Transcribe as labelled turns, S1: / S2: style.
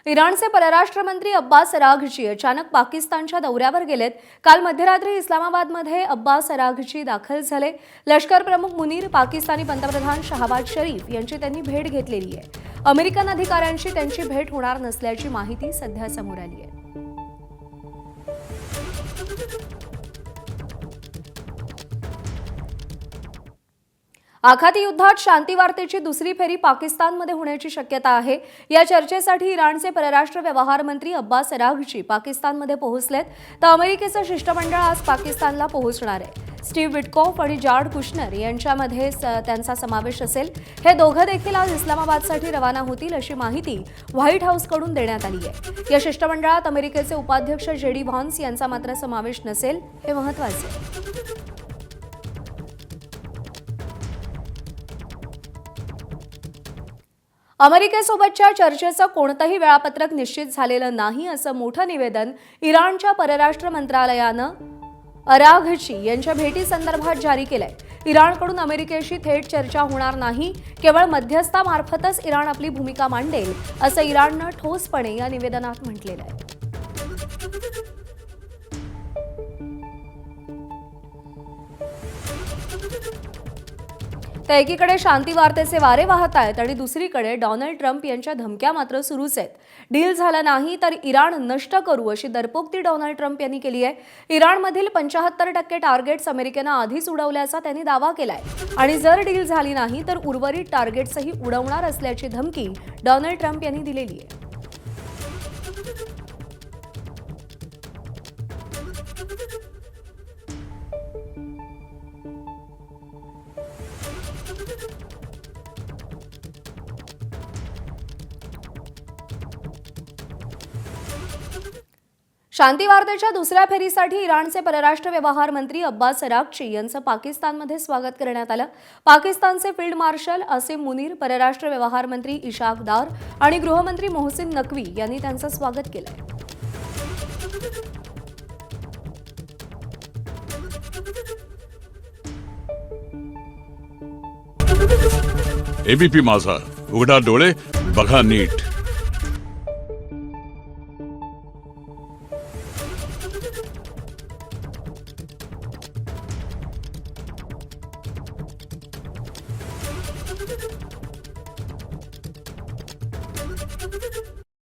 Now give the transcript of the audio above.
S1: इराणचे परराष्ट्र मंत्री अब्बास अराघची अचानक पाकिस्तानच्या दौऱ्यावर गेलेत। काल मध्यरात्री इस्लामाबादमध्ये अब्बास अराघची दाखल झाले। लष्कर प्रमुख मुनीर, पाकिस्तानी पंतप्रधान शहबाज शरीफ यांची त्यांनी भेट घेतलेली आहे। अमेरिकन अधिकाऱ्यांशी त्यांची भेट होणार नसल्याची माहिती सध्या समोर आली आहे। आखाती युद्धात शांती वार्तेची दुसरी फेरी पाकिस्तानमध्ये होण्याची शक्यता आहे। या चर्चेसाठी इराणचे परराष्ट्र व्यवहार मंत्री अब्बास अराघची पाकिस्तानमध्ये पोहोचलेत, तर अमेरिकेचं शिष्टमंडळ आज पाकिस्तानला पोहोचणार आहे। स्टीव्ह विटकॉफ आणि जार्ड कुशनर यांच्यामध्ये त्यांचा समावेश असेल। हे दोघं देखील आज इस्लामाबादसाठी रवाना होतील अशी माहिती व्हाईट हाऊसकडून देण्यात आली आहे। या शिष्टमंडळात अमेरिकेचे उपाध्यक्ष जेडी व्हान्स यांचा मात्र समावेश नसेल, हे महत्त्वाचे आहे। अमेरिकेसोबतच्या चर्चेचं कोणतंही वेळापत्रक निश्चित झालेलं नाही असं मोठं निवेदन इराणच्या परराष्ट्र मंत्रालयानं अराघची यांच्या भेटीसंदर्भात जारी केलंय। इराणकडून अमेरिकेशी थेट चर्चा होणार नाही, केवळ मध्यस्थामार्फतच इराण आपली भूमिका मांडेल असं इराणनं ठोसपणे या निवेदनात म्हटलेलं आहे। तर एकीकडे शांती वार्तेचे वारे वाहत आहेत आणि दुसरीकडे डोनाल्ड ट्रम्प यांच्या धमक्या मात्र सुरूच आहेत। डील झाला नाही तर इराण नष्ट करू अशी दरपोक्ती डोनाल्ड ट्रम्प यांनी केली आहे। इराणमधील 75% टार्गेट्स अमेरिकेनं आधीच उडवल्याचा त्यांनी दावा केलाय आणि जर डील झाली नाही तर उर्वरित टार्गेट्सही उडवणार असल्याची धमकी डोनाल्ड ट्रम्प यांनी दिलेली आहे। शांती वार्तेच्या दुसऱ्या फेरीसाठी इराणचे परराष्ट्र व्यवहार मंत्री अब्बास अराघची यांचं पाकिस्तानमध्ये स्वागत करण्यात आलं। पाकिस्तानचे फील्ड मार्शल आसिम मुनीर, परराष्ट्र व्यवहार मंत्री इशाक दार आणि गृहमंत्री मोहसिन नकवी यांनी त्यांचं स्वागत केलंय।
S2: एबीपी माझा, उघडा डोळे बघा नीट।